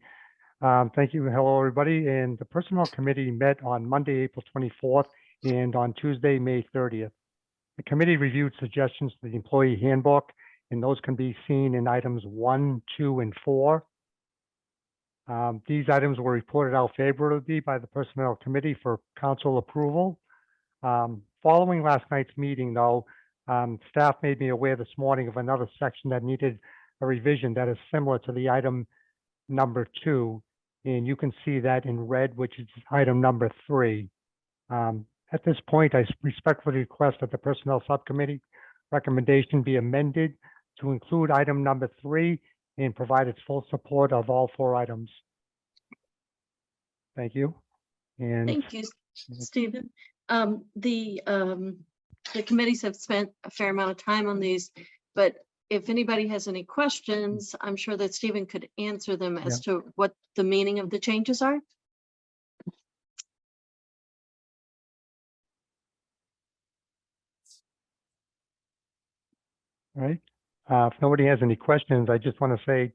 Thank you. Hello, everybody. And the Personnel Committee met on Monday, April 24th, and on Tuesday, May 30th. The committee reviewed suggestions to the employee handbook, and those can be seen in items 1, 2, and 4. These items were reported out favorably by the Personnel Committee for council approval. Following last night's meeting, though, staff made me aware this morning of another section that needed a revision that is similar to the item number 2, and you can see that in red, which is item number 3. At this point, I respectfully request that the Personnel Subcommittee recommendation be amended to include item number 3 and provide its full support of all 4 items. Thank you. And Thank you, Stephen. The committees have spent a fair amount of time on these, but if anybody has any questions, I'm sure that Stephen could answer them as to what the meaning of the changes are. All right. If nobody has any questions, I just want to say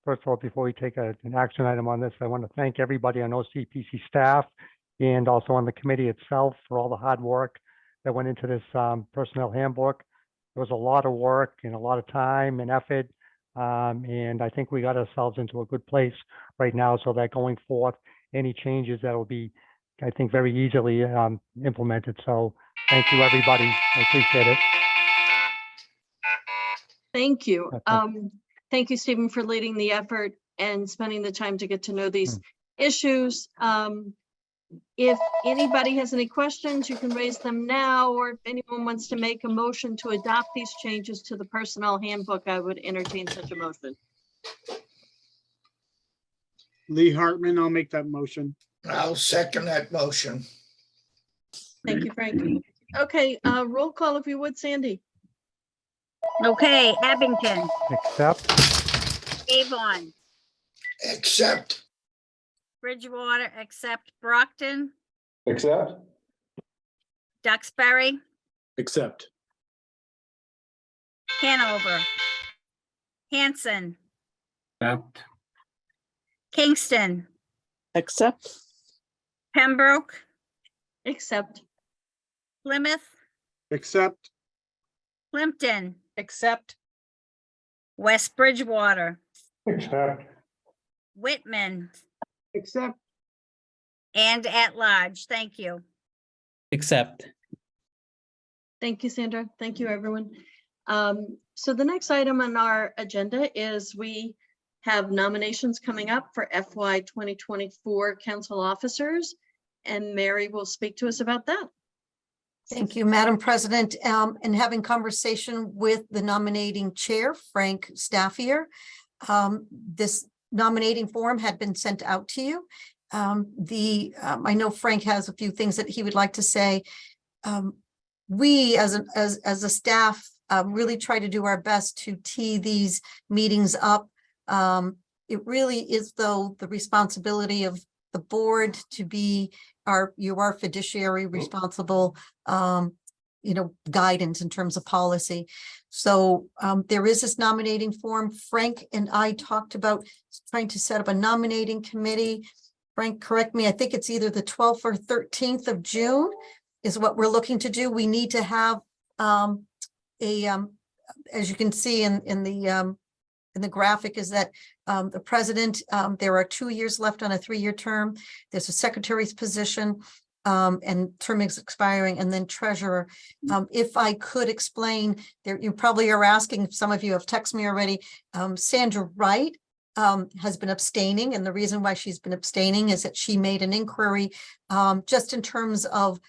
first of all, before we take an action item on this, I want to thank everybody on OCPC staff and also on the committee itself for all the hard work that went into this personnel handbook. There was a lot of work and a lot of time and effort. And I think we got ourselves into a good place right now so that going forth, any changes that will be, I think, very easily implemented. So thank you, everybody. I appreciate it. Thank you. Okay. Thank you, Stephen, for leading the effort and spending the time to get to know these issues. If anybody has any questions, you can raise them now, or if anyone wants to make a motion to adopt these changes to the personnel handbook, I would entertain such a motion. Lee Hartman, I'll make that motion. I'll second that motion. Thank you, Frank. Okay, roll call if you would, Sandy. Okay, Abington, Accept. Avon, Accept. Bridgewater, accept. Brockton, Accept. Duxbury, Accept. Hanover, Hanson, Accept. Kingston, accept, Pembroke, Accept. Plymouth, Accept. Plimpton, Accept. West Bridgewater, Accept. Whitman, Accept. and at large. Thank you. accept, Thank you, Sandra. Thank you, everyone. So the next item on our agenda is we have nominations coming up for FY 2024 council officers, and Mary will speak to us about that. Thank you, Madam President, and having conversation with the nominating chair, Frank Staffier. This nominating form had been sent out to you. I know Frank has a few things that he would like to say. We as a staff really try to do our best to tee these meetings up. It really is, though, the responsibility of the board to be our fiduciary responsible, guidance in terms of policy. So there is this nominating form. Frank and I talked about trying to set up a nominating committee. Frank, correct me, I think it's either the 12th or 13th of June is what we're looking to do. We need to have as you can see in the graphic, is that the president, there are 2 years left on a 3-year term. There's a secretary's position and term is expiring, and then treasurer. If I could explain, there, you probably are asking, some of you have texted me already, Sandra Wright has been abstaining, and the reason why she's been abstaining is that she made an inquiry just in terms of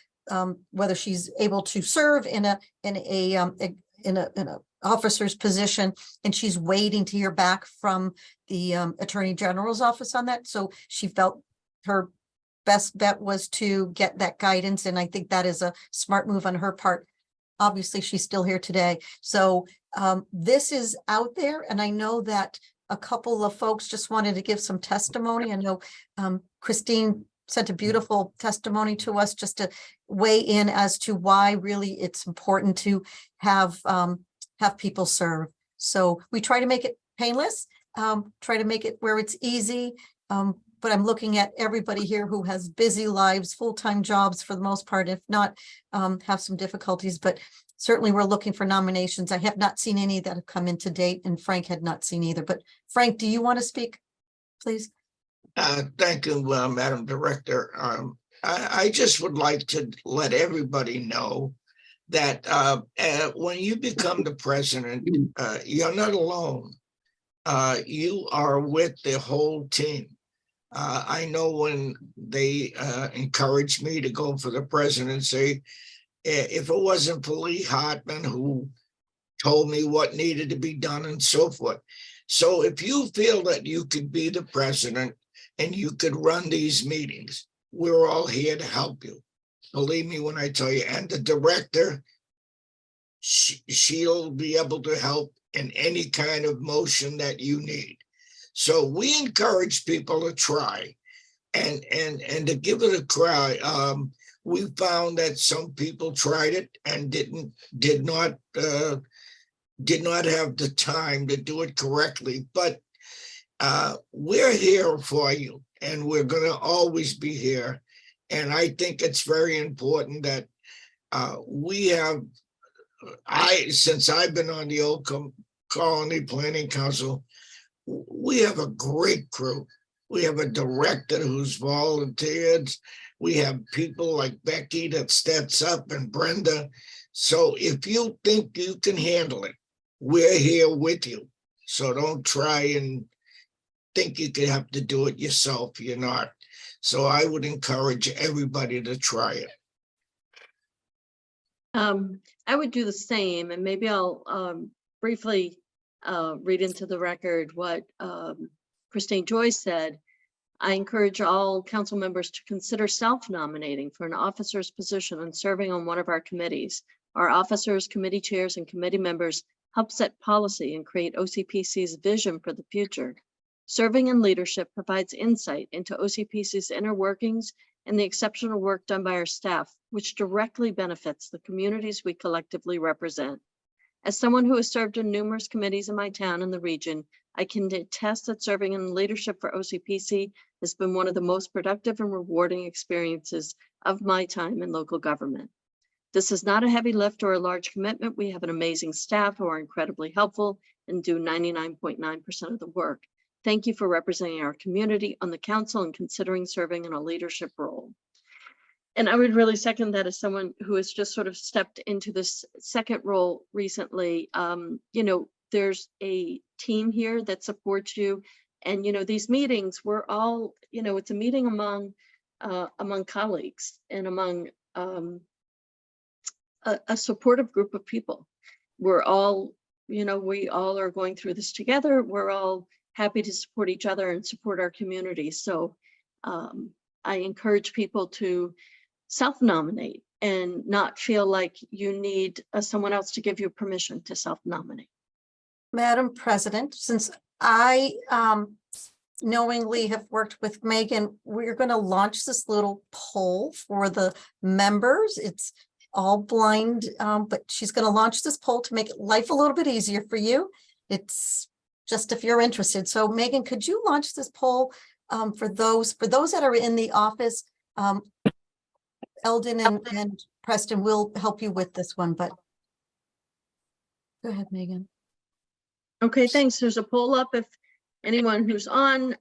whether she's able to serve in a officer's position, and she's waiting to hear back from the Attorney General's office on that. So she felt her best bet was to get that guidance, and I think that is a smart move on her part. Obviously, she's still here today. So this is out there, and I know that a couple of folks just wanted to give some testimony. I know Christine sent a beautiful testimony to us just to weigh in as to why really it's important to have people serve. So we try to make it painless, try to make it where it's easy. But I'm looking at everybody here who has busy lives, full-time jobs for the most part, if not have some difficulties, but certainly we're looking for nominations. I have not seen any that have come in to date, and Frank had not seen either. But Frank, do you want to speak, please? Thank you, Madam Director. I just would like to let everybody know that when you become the president, you're not alone. You are with the whole team. I know when they encouraged me to go for the presidency, if it wasn't for Lee Hartman, who told me what needed to be done and so forth. So if you feel that you could be the president, and you could run these meetings. We're all here to help you. Believe me when I tell you, and the director, she'll be able to help in any kind of motion that you need. So we encourage people to try and to give it a try. We found that some people tried it and did not have the time to do it correctly, but we're here for you, and we're going to always be here. And I think it's very important that we have, since I've been on the Old Colony Planning Council, we have a great crew. We have a director who's volunteered. We have people like Becky that steps up, and Brenda. So if you think you can handle it, we're here with you. So don't try and think you could have to do it yourself. You're not. So I would encourage everybody to try it. I would do the same, and maybe I'll briefly read into the record what Christine Joyce said. I encourage all council members to consider self-nominating for an officer's position and serving on one of our committees. Our officers, committee chairs, and committee members help set policy and create OCPC's vision for the future. Serving in leadership provides insight into OCPC's inner workings and the exceptional work done by our staff, which directly benefits the communities we collectively represent. As someone who has served in numerous committees in my town and the region, I can attest that serving in leadership for OCPC has been one of the most productive and rewarding experiences of my time in local government. This is not a heavy lift or a large commitment. We have an amazing staff who are incredibly helpful and do 99.9% of the work. Thank you for representing our community on the council and considering serving in a leadership role. And I would really second that as someone who has just sort of stepped into this second role recently. You know, there's a team here that supports you. And, you know, these meetings, we're all, you know, it's a meeting among colleagues and among a supportive group of people. We're all, you know, we all are going through this together. We're all happy to support each other and support our community. So I encourage people to self-nominate and not feel like you need someone else to give you permission to self-nominate. Madam President, since I knowingly have worked with Megan, we're going to launch this little poll for the members. It's all blind, but she's going to launch this poll to make life a little bit easier for you. It's just if you're interested. So Megan, could you launch this poll for those that are in the office? Eldon and Preston will help you with this one, but go ahead, Megan. Okay, thanks. There's a poll up if anyone who's on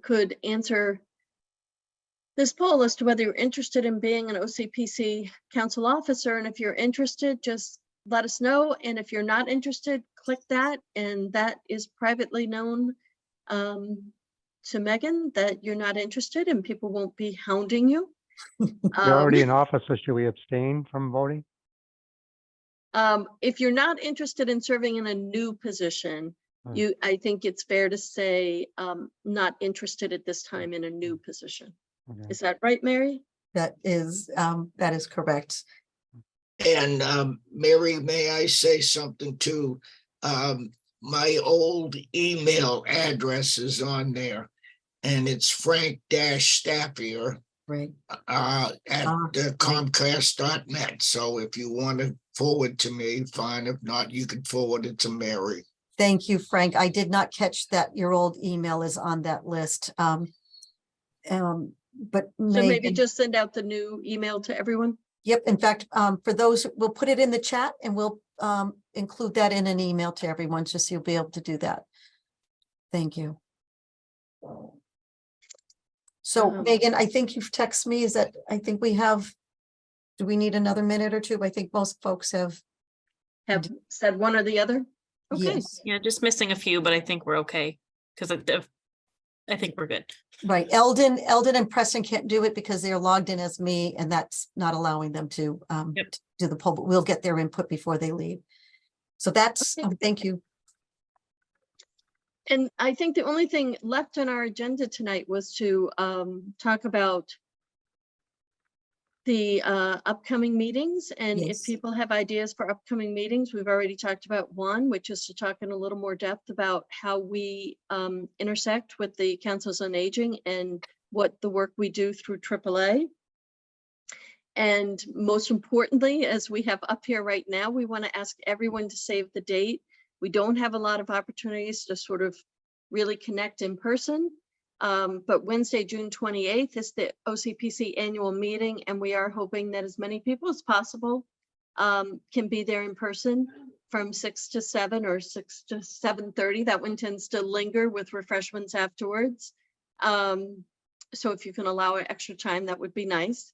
could answer this poll as to whether you're interested in being an OCPC council officer. And if you're interested, just let us know. And if you're not interested, click that. And that is privately known to Megan that you're not interested, and people won't be hounding you. You're already in office, so should we abstain from voting? If you're not interested in serving in a new position, I think it's fair to say not interested at this time in a new position. Okay. Is that right, Mary? That is correct. And Mary, may I say something too? My old email address is on there, and it's Frank-Staffier Right. at Comcast.net. So if you want to forward to me, fine. If not, you can forward it to Mary. Thank you, Frank. I did not catch that your old email is on that list. But So maybe Megan, just send out the new email to everyone. yep. In fact, for those, we'll put it in the chat and we'll include that in an email to everyone, just so you'll be able to do that. Thank you. So Megan, I think you've texted me. Is that, I think we have, do we need another minute or two? I think most folks have. Said one or the other. Okay. Yes. Yeah, just missing a few, but I think we're okay because I think we're good. Right. Eldon and Preston can't do it because they're logged in as me, and that's not allowing them to do the poll, but we'll get their input before they leave. So that's, thank you. And I think the only thing left on our agenda tonight was to talk about the upcoming meetings. And if Yes. people have ideas for upcoming meetings, we've already talked about one, which is to talk in a little more depth about how we intersect with the Councils on Aging and what the work we do through AAA. And most importantly, as we have up here right now, we want to ask everyone to save the date. We don't have a lot of opportunities to sort of really connect in person. But Wednesday, June 28th is the OCPC annual meeting, and we are hoping that as many people as possible can be there in person from 6 to 7 or 6 to 7:30. That one tends to linger with refreshments afterwards. So if you can allow extra time, that would be nice.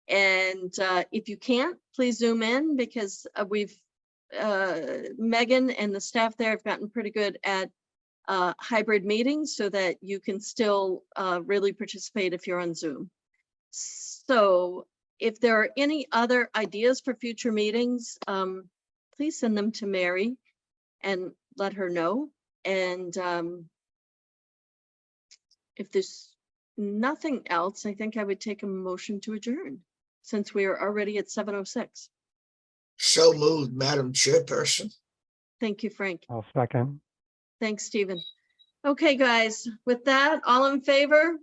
And if you can't, please Zoom in, because Megan and the staff there have gotten pretty good at hybrid meetings so that you can still really participate if you're on Zoom. So if there are any other ideas for future meetings, please send them to Mary and let her know. And if there's nothing else, I think I would take a motion to adjourn, since we are already at 7:06. So moved, Madam Chairperson. Thank you, Frank. I'll second. Thanks, Stephen. Okay, guys, with that, all in favor,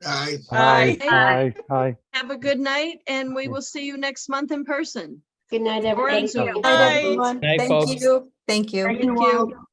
Aye. Aye, Aye. aye, aye. have a good night, and we will see you next month in person. Good night, Or on everybody. Zoom. Good night, Bye. everyone. Night, Thank folks. you. Thank you. Thank you.